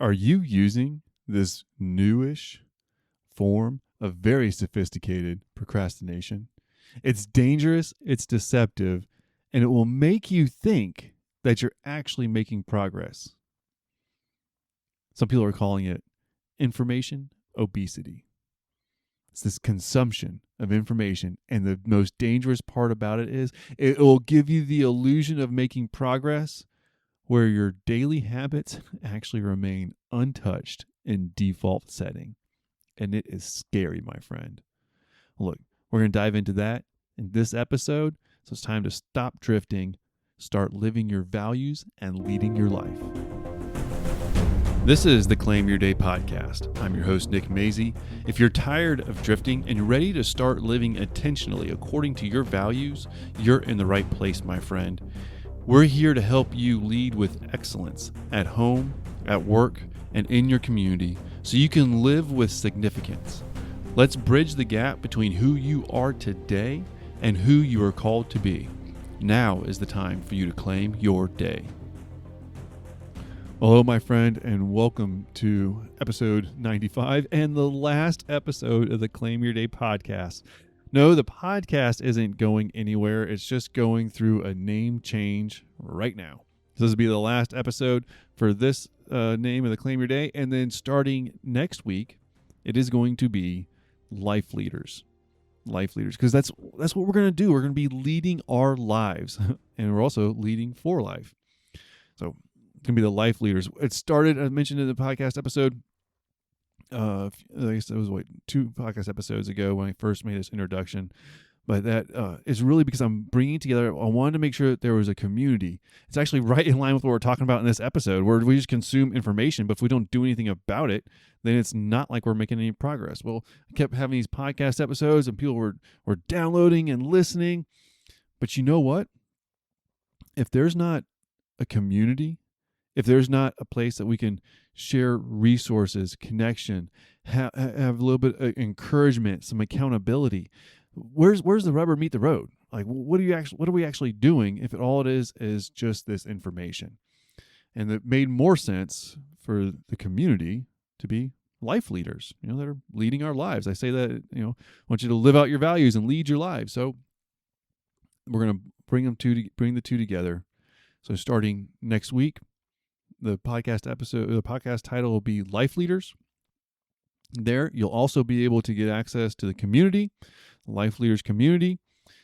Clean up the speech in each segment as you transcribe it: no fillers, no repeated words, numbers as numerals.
Are you using this newish form of very sophisticated procrastination? It's dangerous, it's deceptive, and it will make you think that you're actually making progress. Some people are calling it information obesity. It's this consumption of information, and the most dangerous part about it is it will give you the illusion of making progress where your daily habits actually remain untouched in default setting. And it is scary, my friend. Look, we're going to dive into that in this episode. So it's time to stop drifting, start living your values, and leading your life. This is the Claim Your Day podcast. I'm your host, Nick Mazey. If you're tired of drifting and you're ready to start living intentionally according to your values, you're in the right place, my friend. We're here to help you lead with excellence at home, at work, and in your community so you can live with significance. Let's bridge the gap between who you are today and who you are called to be. Now is the time for you to claim your day. Hello, my friend, and welcome to episode 95 and the last episode of the Claim Your Day podcast. No, the podcast isn't going anywhere. It's just going through a name change right now. So this will be the last episode for this name of the Claim Your Day. And then starting next week, it is going to be Life Leaders. Life Leaders. Because that's what we're going to do. We're going to be leading our lives. And we're also leading for life. So it's going to be the Life Leaders. It started, I mentioned in the podcast episode, I guess it was 2 podcast episodes ago when I first made this introduction, but that is really because I'm bringing together, I wanted to make sure that there was a community. It's actually right in line with what we're talking about in this episode, where we just consume information, but if we don't do anything about it, then it's not like we're making any progress. Well, I kept having these podcast episodes and people were downloading and listening, but you know what? If there's not a community, if there's not a place that we can share resources, connection, have a little bit of encouragement, some accountability, where's the rubber meet the road? Like, what are we actually doing if all it is just this information? And it made more sense for the community to be life leaders, that are leading our lives. I say that, I want you to live out your values and lead your lives. So we're going to bring the two together. So starting next week, the podcast title will be Life Leaders. There, you'll also be able to get access to the community, Life Leaders community.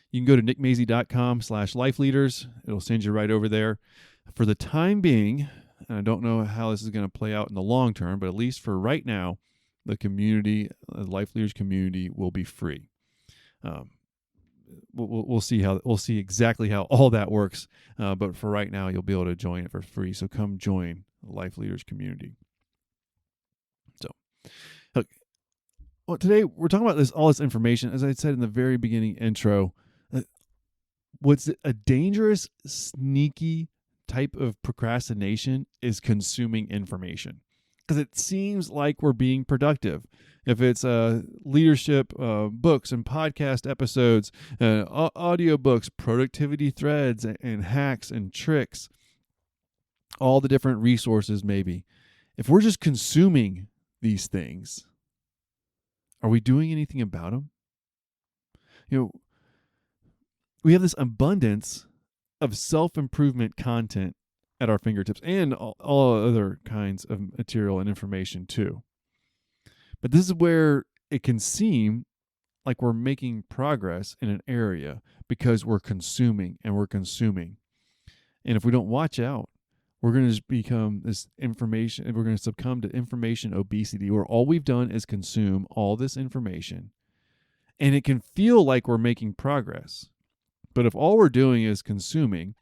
You can go to nickmazey.com/lifeleaders. It'll send you right over there. For the time being, and I don't know how this is going to play out in the long term, but at least for right now, the community, Life Leaders community, will be free. We'll see exactly how all that works. But for right now, you'll be able to join it for free. So come join the Life Leaders community. So, look, today we're talking about all this information. As I said in the very beginning intro, what's a dangerous, sneaky type of procrastination is consuming information. Because it seems like we're being productive. If it's leadership books and podcast episodes, audiobooks, productivity threads, and hacks and tricks, all the different resources maybe. If we're just consuming these things, are we doing anything about them? We have this abundance of self-improvement content at our fingertips and all other kinds of material and information too. But this is where it can seem like we're making progress in an area because we're consuming. And if we don't watch out, we're going to just become this information, and we're going to succumb to information obesity, where all we've done is consume all this information. And it can feel like we're making progress. But if all we're doing is consuming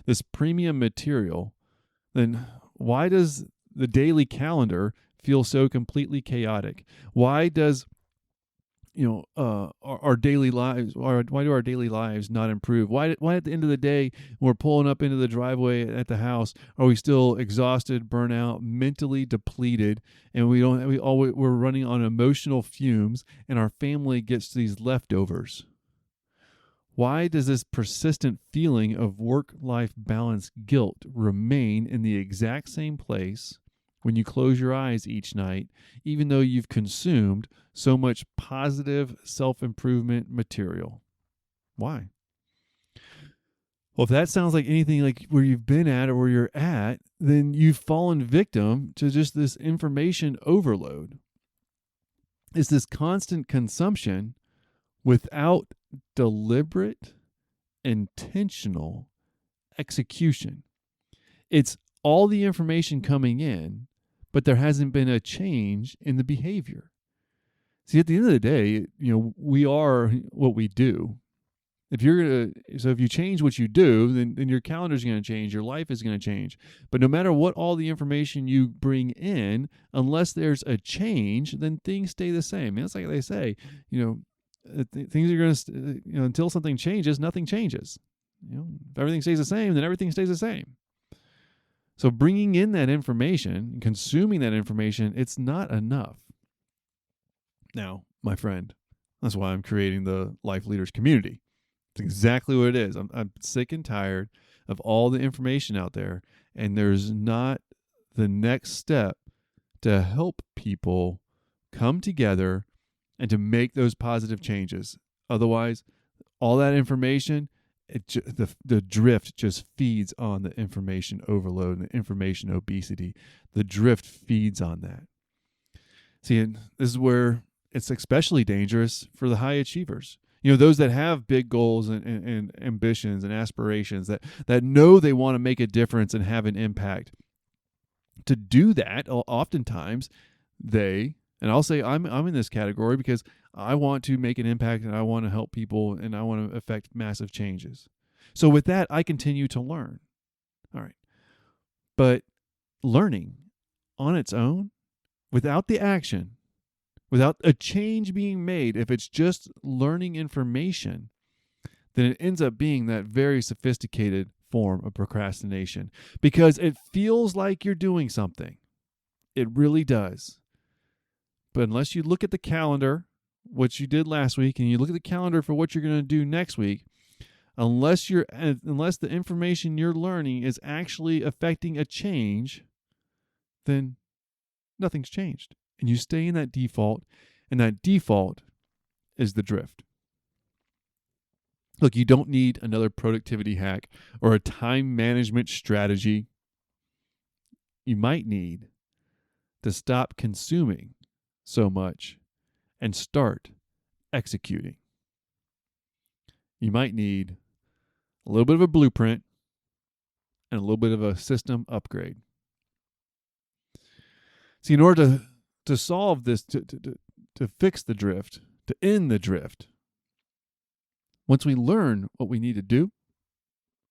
this premium material, then why does the daily calendar feel so completely chaotic? Why does our daily lives, why do our daily lives not improve? Why at the end of the day, when we're pulling up into the driveway at the house, are we still exhausted, burnt out, mentally depleted, and we're running on emotional fumes, and our family gets these leftovers? Why does this persistent feeling of work-life balance guilt remain in the exact same place when you close your eyes each night, even though you've consumed so much positive self-improvement material? Why? Well, if that sounds like anything like where you've been at or where you're at, then you've fallen victim to just this information overload. It's this constant consumption without deliberate, intentional execution. It's all the information coming in, but there hasn't been a change in the behavior. See, at the end of the day, we are what we do. If you change what you do, then your calendar's going to change, your life is going to change. But no matter what all the information you bring in, unless there's a change, then things stay the same. And it's like they say, things are going to, until something changes, nothing changes. If everything stays the same, then everything stays the same. So bringing in that information, consuming that information, it's not enough. Now, my friend, that's why I'm creating the Life Leaders community. It's exactly what it is. I'm sick and tired of all the information out there, and there's not the next step to help people come together and to make those positive changes. Otherwise, all that information, the drift just feeds on the information overload and the information obesity. The drift feeds on that. See, and this is where it's especially dangerous for the high achievers. Those that have big goals and ambitions and aspirations that know they want to make a difference and have an impact. To do that, oftentimes and I'll say I'm in this category because I want to make an impact and I want to help people and I want to affect massive changes. So with that, I continue to learn. All right. But learning on its own, without the action, without a change being made, if it's just learning information, then it ends up being that very sophisticated form of procrastination because it feels like you're doing something. It really does. But unless you look at the calendar, what you did last week, and you look at the calendar for what you're going to do next week, unless the information you're learning is actually affecting a change, then nothing's changed. And you stay in that default, and that default is the drift. Look, you don't need another productivity hack or a time management strategy. You might need to stop consuming so much and start executing. You might need a little bit of a blueprint and a little bit of a system upgrade. See, in order to solve this, to fix the drift, to end the drift, once we learn what we need to do,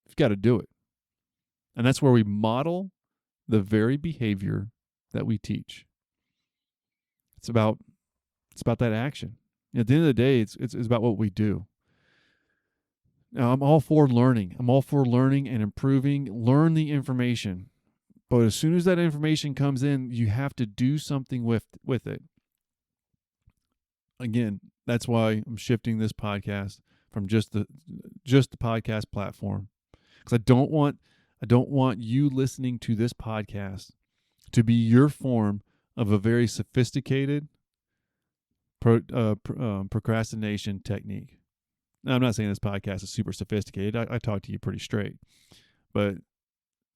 we've got to do it. And that's where we model the very behavior that we teach. It's about that action. At the end of the day, it's about what we do. Now, I'm all for learning. I'm all for learning and improving. Learn the information. But as soon as that information comes in, you have to do something with it. Again, that's why I'm shifting this podcast from just the podcast platform, because I don't want you listening to this podcast to be your form of a very sophisticated procrastination technique. Now, I'm not saying this podcast is super sophisticated. I talk to you pretty straight, but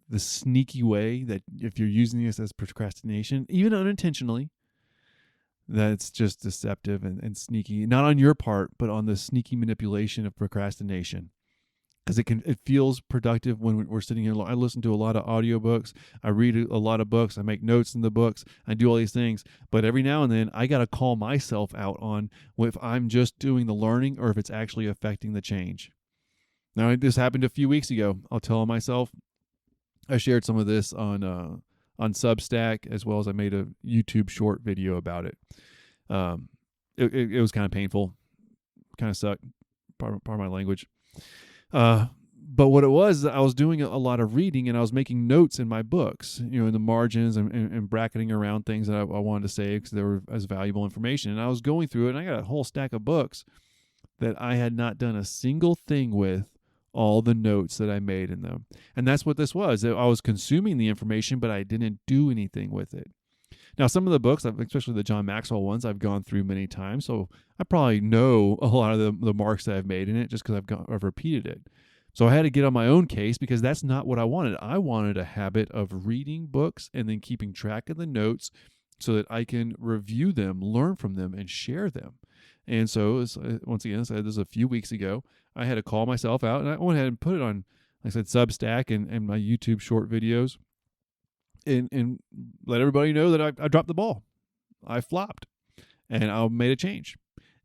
the sneaky way that if you're using this as procrastination, even unintentionally, that's just deceptive and sneaky, not on your part, but on the sneaky manipulation of procrastination. Because it feels productive when we're sitting here. I listen to a lot of audiobooks. I read a lot of books. I make notes in the books. I do all these things. But every now and then, I got to call myself out on if I'm just doing the learning or if it's actually affecting the change. Now, this happened a few weeks ago. I'll tell myself. I shared some of this on Substack, as well as I made a YouTube short video about it. It was kind of painful, kind of sucked, part of my language. But what it was, I was doing a lot of reading and I was making notes in my books, in the margins and bracketing around things that I wanted to say because they were as valuable information. And I was going through it and I got a whole stack of books that I had not done a single thing with all the notes that I made in them. And that's what this was. I was consuming the information, but I didn't do anything with it. Now, some of the books, especially the John Maxwell ones, I've gone through many times, so I probably know a lot of the marks that I've made in it just because I've repeated it. So I had to get on my own case because that's not what I wanted. I wanted a habit of reading books and then keeping track of the notes so that I can review them, learn from them, and share them. And so, once again, I said this a few weeks ago, I had to call myself out, and I went ahead and put it on, like I said, Substack and my YouTube short videos, and let everybody know that I dropped the ball. I flopped, and I made a change.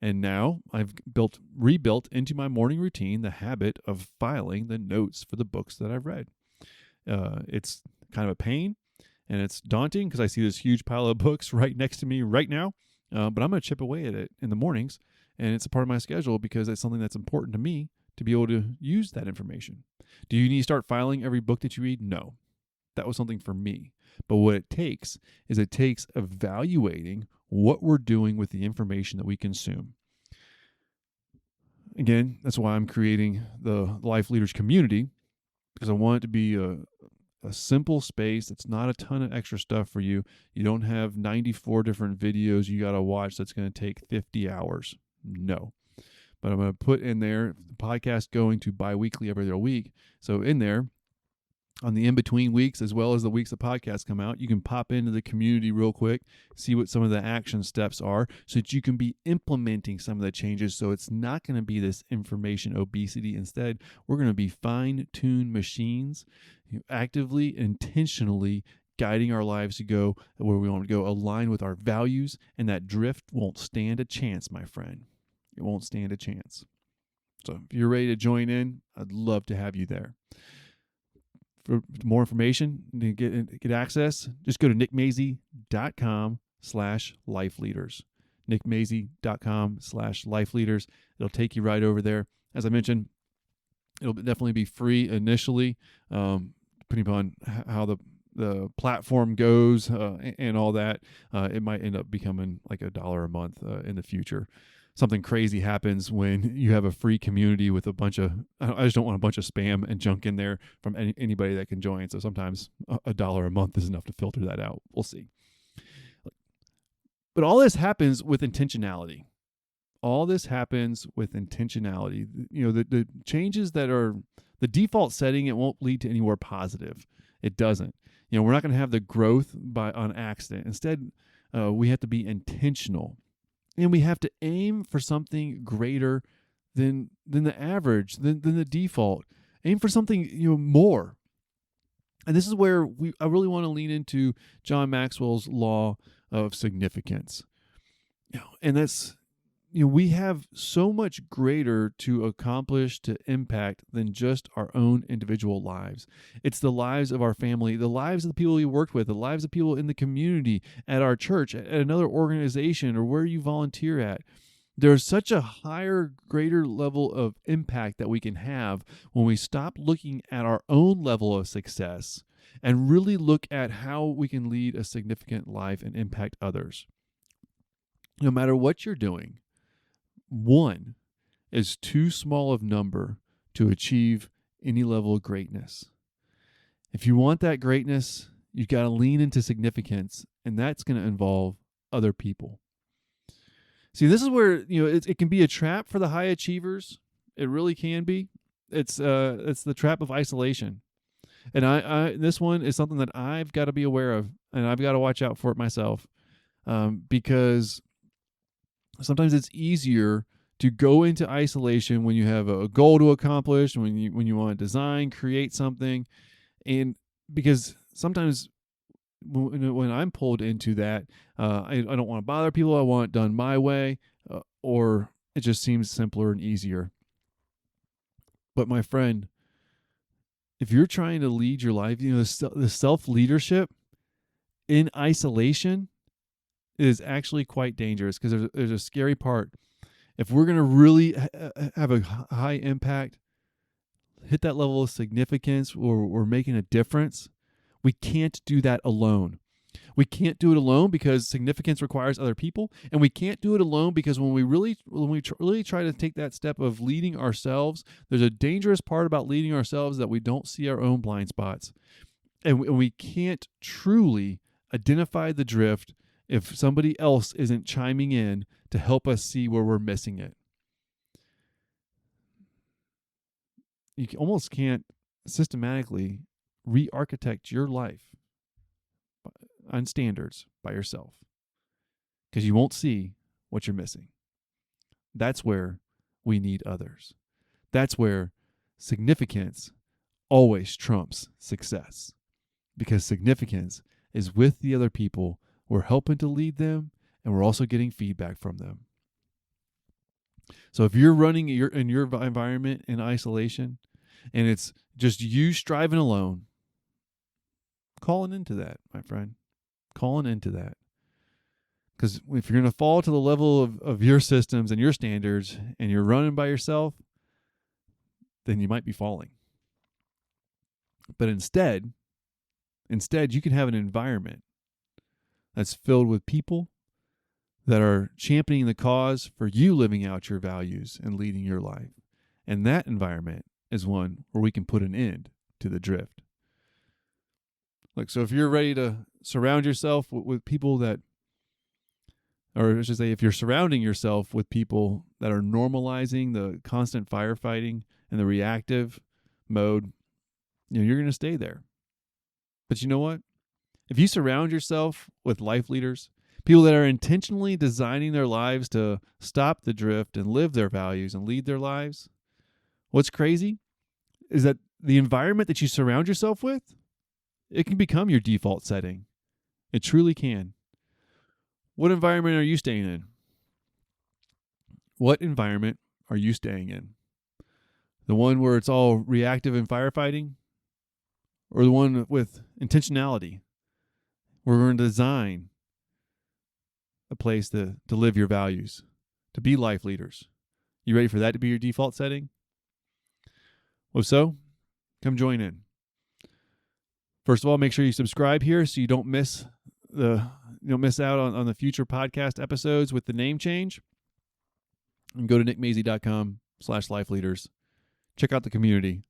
And now I've rebuilt into my morning routine the habit of filing the notes for the books that I've read. It's kind of a pain, and it's daunting because I see this huge pile of books right next to me right now. But I'm going to chip away at it in the mornings, and it's a part of my schedule because it's something that's important to me to be able to use that information. Do you need to start filing every book that you read? No. That was something for me. But what it takes is evaluating what we're doing with the information that we consume. Again, that's why I'm creating the Life Leaders community, because I want it to be a simple space. It's not a ton of extra stuff for you. You don't have 94 different videos you got to watch that's going to take 50 hours. No. But I'm going to put in there the podcast going to bi-weekly every other week. So in there, on the in-between weeks, as well as the weeks the podcasts come out, you can pop into the community real quick, see what some of the action steps are so that you can be implementing some of the changes. So it's not going to be this information obesity. Instead, we're going to be fine-tuned machines, actively, intentionally guiding our lives to go where we want to go, align with our values, and that drift won't stand a chance, my friend. It won't stand a chance. So if you're ready to join in, I'd love to have you there. For more information, to get access, just go to nickmazy.com/lifeleaders. nickmazy.com/lifeleaders. It'll take you right over there. As I mentioned, it'll definitely be free initially, depending upon how the platform goes and all that. It might end up becoming like $1 a month in the future. Something crazy happens when you have a free community with a bunch of, I just don't want a bunch of spam and junk in there from anybody that can join. So sometimes $1 a month is enough to filter that out. We'll see. But all this happens with intentionality. The changes that are the default setting, it won't lead to anywhere positive. It doesn't. We're not going to have the growth on accident. Instead, we have to be intentional. And we have to aim for something greater than the average, than the default. Aim for something more. And this is where I really want to lean into John Maxwell's law of significance. And that's we have so much greater to accomplish, to impact than just our own individual lives. It's the lives of our family, the lives of the people we worked with, the lives of people in the community, at our church, at another organization, or where you volunteer at. There's such a higher, greater level of impact that we can have when we stop looking at our own level of success and really look at how we can lead a significant life and impact others. No matter what you're doing, one is too small of number to achieve any level of greatness. If you want that greatness, you've got to lean into significance, and that's going to involve other people. See, this is where it can be a trap for the high achievers. It really can be. It's the trap of isolation, and this one is something that I've got to be aware of, and I've got to watch out for it myself, because sometimes it's easier to go into isolation when you have a goal to accomplish, when you want to design, create something, and because sometimes when I'm pulled into that, I don't want to bother people. I want it done my way, or it just seems simpler and easier. But my friend, if you're trying to lead your life, the self-leadership in isolation is actually quite dangerous, because there's a scary part. If we're going to really have a high impact, hit that level of significance, or we're making a difference, we can't do that alone. We can't do it alone because significance requires other people, and we can't do it alone because when we really try to take that step of leading ourselves, there's a dangerous part about leading ourselves that we don't see our own blind spots, and we can't truly identify the drift if somebody else isn't chiming in to help us see where we're missing it. You almost can't systematically re-architect your life on standards by yourself because you won't see what you're missing. That's where we need others. That's where significance always trumps success, because significance is with the other people. We're helping to lead them, and we're also getting feedback from them. So if you're running in your environment in isolation and it's just you striving alone, calling into that, my friend. Calling into that. Because if you're going to fall to the level of your systems and your standards and you're running by yourself, then you might be falling. But instead, you can have an environment that's filled with people that are championing the cause for you living out your values and leading your life. And that environment is one where we can put an end to the drift. Like, so if you're ready to surround yourself with people that, or I should say, if you're surrounding yourself with people that are normalizing the constant firefighting and the reactive mode, you're going to stay there. But you know what? If you surround yourself with life leaders, people that are intentionally designing their lives to stop the drift and live their values and lead their lives, what's crazy is that the environment that you surround yourself with, it can become your default setting. It truly can. What environment are you staying in? What environment are you staying in? The one where it's all reactive and firefighting? Or the one with intentionality, where we're going to design a place to live your values, to be life leaders? You ready for that to be your default setting? Well, so come join in. First of all, make sure you subscribe here so you don't miss out on the future podcast episodes with the name change. And go to nickmazy.com/lifeleaders. Check out the community.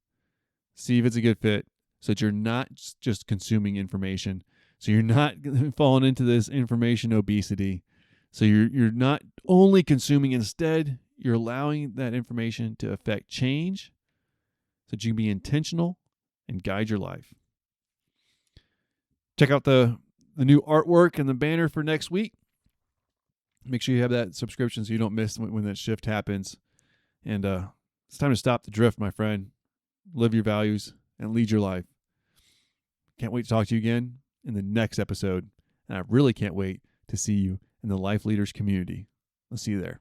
See if it's a good fit so that you're not just consuming information. So you're not falling into this information obesity. So you're not only consuming, instead, you're allowing that information to affect change so that you can be intentional and guide your life. Check out the new artwork and the banner for next week. Make sure you have that subscription so you don't miss when that shift happens. And it's time to stop the drift, my friend. Live your values and lead your life. Can't wait to talk to you again in the next episode. And I really can't wait to see you in the Life Leaders community. I'll see you there.